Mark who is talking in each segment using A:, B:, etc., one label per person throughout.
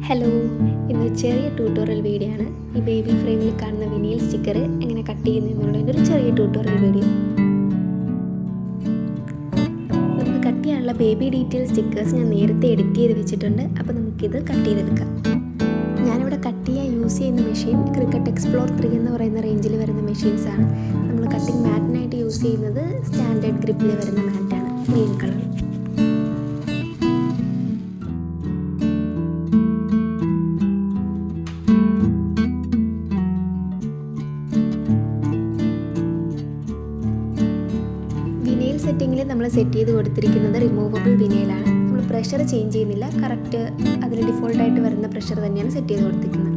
A: Hello, ഇന്ന് ചെറിയ tutorial video ആണ്. ഈ ബേബി ഫ്രെയിമിൽ കാണുന്ന വിനീൽ സ്റ്റിക്കർ എങ്ങനെ കട്ട് ചെയ്യുന്നതിനുള്ളതിൻ്റെ ഒരു ചെറിയ ട്യൂട്ടോറിയൽ വീഡിയോ. നമുക്ക് കട്ട് ചെയ്യാനുള്ള ബേബി ഡീറ്റെയിൽ സ്റ്റിക്കേഴ്സ് ഞാൻ നേരത്തെ എഡിറ്റ് ചെയ്ത് വെച്ചിട്ടുണ്ട്. അപ്പോൾ നമുക്കിത് കട്ട് ചെയ്തെടുക്കാം. ഞാനിവിടെ കട്ട് ചെയ്യാൻ യൂസ് ചെയ്യുന്ന മെഷീൻ cricut എക്സ്പ്ലോർ 3 എന്ന് പറയുന്ന റേഞ്ചിൽ വരുന്ന മെഷീൻസാണ്. നമ്മൾ കട്ടിംഗ് മാറ്റിനായിട്ട് യൂസ് ചെയ്യുന്നത് സ്റ്റാൻഡേർഡ് ഗ്രിപ്പിൽ വരുന്ന മാറ്റാണ്, ഗ്രീൻ കളർ. വിനൈൽ സെറ്റിങ്ങിൽ നമ്മൾ സെറ്റ് ചെയ്ത് കൊടുത്തിരിക്കുന്നത് റിമൂവബിൾ വിനൈലാണ്. നമ്മൾ പ്രഷർ ചേഞ്ച് ചെയ്യുന്നില്ല, കറക്റ്റ് അതിൽ ഡിഫോൾട്ടായിട്ട് വരുന്ന പ്രഷർ തന്നെയാണ് സെറ്റ് ചെയ്ത് കൊടുത്തിരിക്കുന്നത്.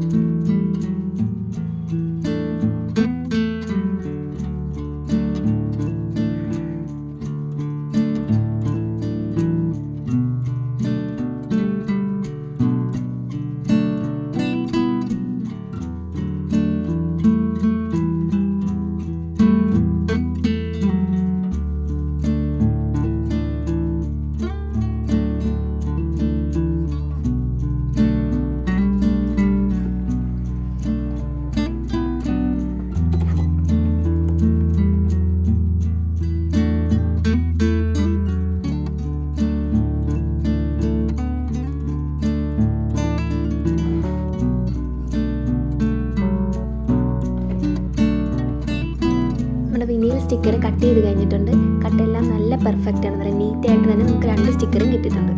A: വിനൈൽ സ്റ്റിക്കർ കട്ട് ചെയ്ത് കഴിഞ്ഞിട്ടുണ്ട്. കട്ടെല്ലാം നല്ല പെർഫെക്റ്റ് ആണ്, നല്ല നീറ്റായിട്ട് തന്നെ നമുക്ക് 2 സ്റ്റിക്കറും കിട്ടിയിട്ടുണ്ട്.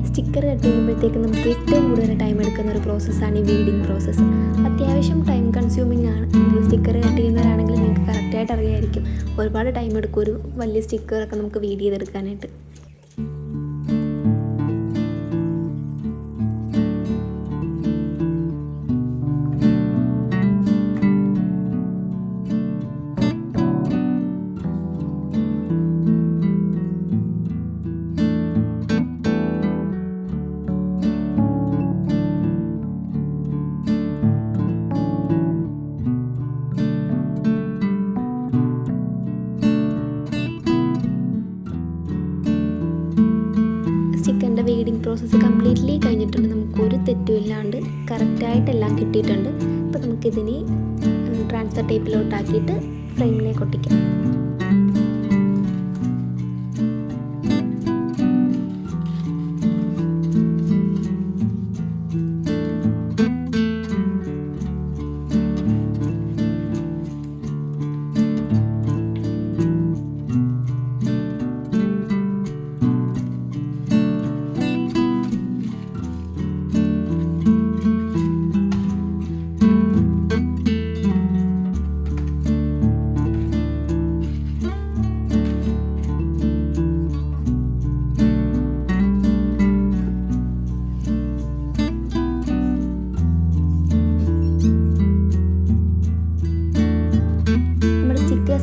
A: സ്റ്റിക്കർ കട്ട് ചെയ്യുമ്പോഴത്തേക്ക് നമുക്ക് ഏറ്റവും കൂടുതൽ ടൈം എടുക്കുന്ന ഒരു പ്രോസസ്സാണ് ഈ വീഡിങ് പ്രോസസ്സ്. അത്യാവശ്യം ടൈം കൺസ്യൂമിംഗ് ആണ്. നിങ്ങൾ സ്റ്റിക്കർ കട്ട് ചെയ്യുന്നവരാണെങ്കിൽ നിങ്ങൾക്ക് കറക്റ്റായിട്ട് അറിയാമായിരിക്കും, ഒരുപാട് ടൈം എടുക്കും ഒരു വലിയ സ്റ്റിക്കറൊക്കെ നമുക്ക് വീഡ് ചെയ്തെടുക്കാനായിട്ട്. സ്റ്റിക്കറിൻ്റെ വീഡിങ് പ്രോസസ്സ് കംപ്ലീറ്റ്ലി കഴിഞ്ഞിട്ടുണ്ട്. നമുക്കൊരു തെറ്റും ഇല്ലാണ്ട് കറക്റ്റായിട്ടെല്ലാം കിട്ടിയിട്ടുണ്ട്. അപ്പോൾ നമുക്കിതിനി ട്രാൻസ്ഫർ ടേപ്പിലോട്ടാക്കിയിട്ട് ഫ്രെയിമിലേക്ക് ഒട്ടിക്കാം.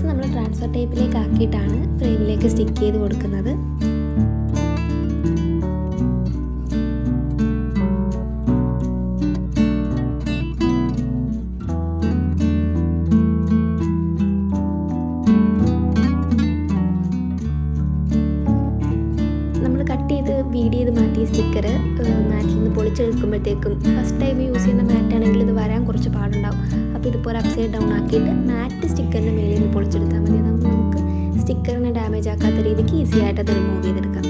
A: നമ്മൾ ട്രാൻസ്ഫർ ടേപ്പിലേക്ക് ആക്കിയിട്ടാണ് ഫ്രെയിമിലേക്ക് സ്റ്റിക്ക് ചെയ്ത് കൊടുക്കുന്നത്. നമ്മൾ കട്ട് ചെയ്ത് വീഡ് ചെയ്ത് മാറ്റിയ സ്റ്റിക്കർ മാറ്റിൽ നിന്ന് പൊളിച്ചെടുക്കുമ്പോഴത്തേക്കും ഫസ്റ്റ് ടൈം യൂസ് ചെയ്യുന്ന മാറ്റാണെങ്കിൽ ഇത് വരാൻ കുറച്ച് പാടുണ്ടാവും. അപ്പോൾ ഇതുപോലെ അപ്സൈഡ് ഡൗൺ ആക്കിയിട്ട് മാറ്റ് സ്റ്റിക്കറിൻ്റെ മേലിൽ നിന്ന് പൊളിച്ചെടുത്താൽ മതി. അതാകുമ്പോൾ നമുക്ക് സ്റ്റിക്കറിനെ ഡാമേജ് ആക്കാത്ത രീതിക്ക് ഈസി ആയിട്ട് അത് റിമൂവ് ചെയ്തെടുക്കാം.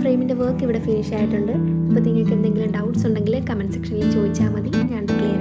A: ഫ്രെയിമിൻ്റെ വർക്ക് ഇവിടെ ഫിനിഷ് ആയിട്ടുണ്ട്. അപ്പോൾ നിങ്ങൾക്ക് എന്തെങ്കിലും ഡൗട്ട്സ് ഉണ്ടെങ്കിൽ കമൻറ്റ് സെക്ഷനിൽ ചോദിച്ചാൽ മതി, ഞാൻ ക്ലിയർ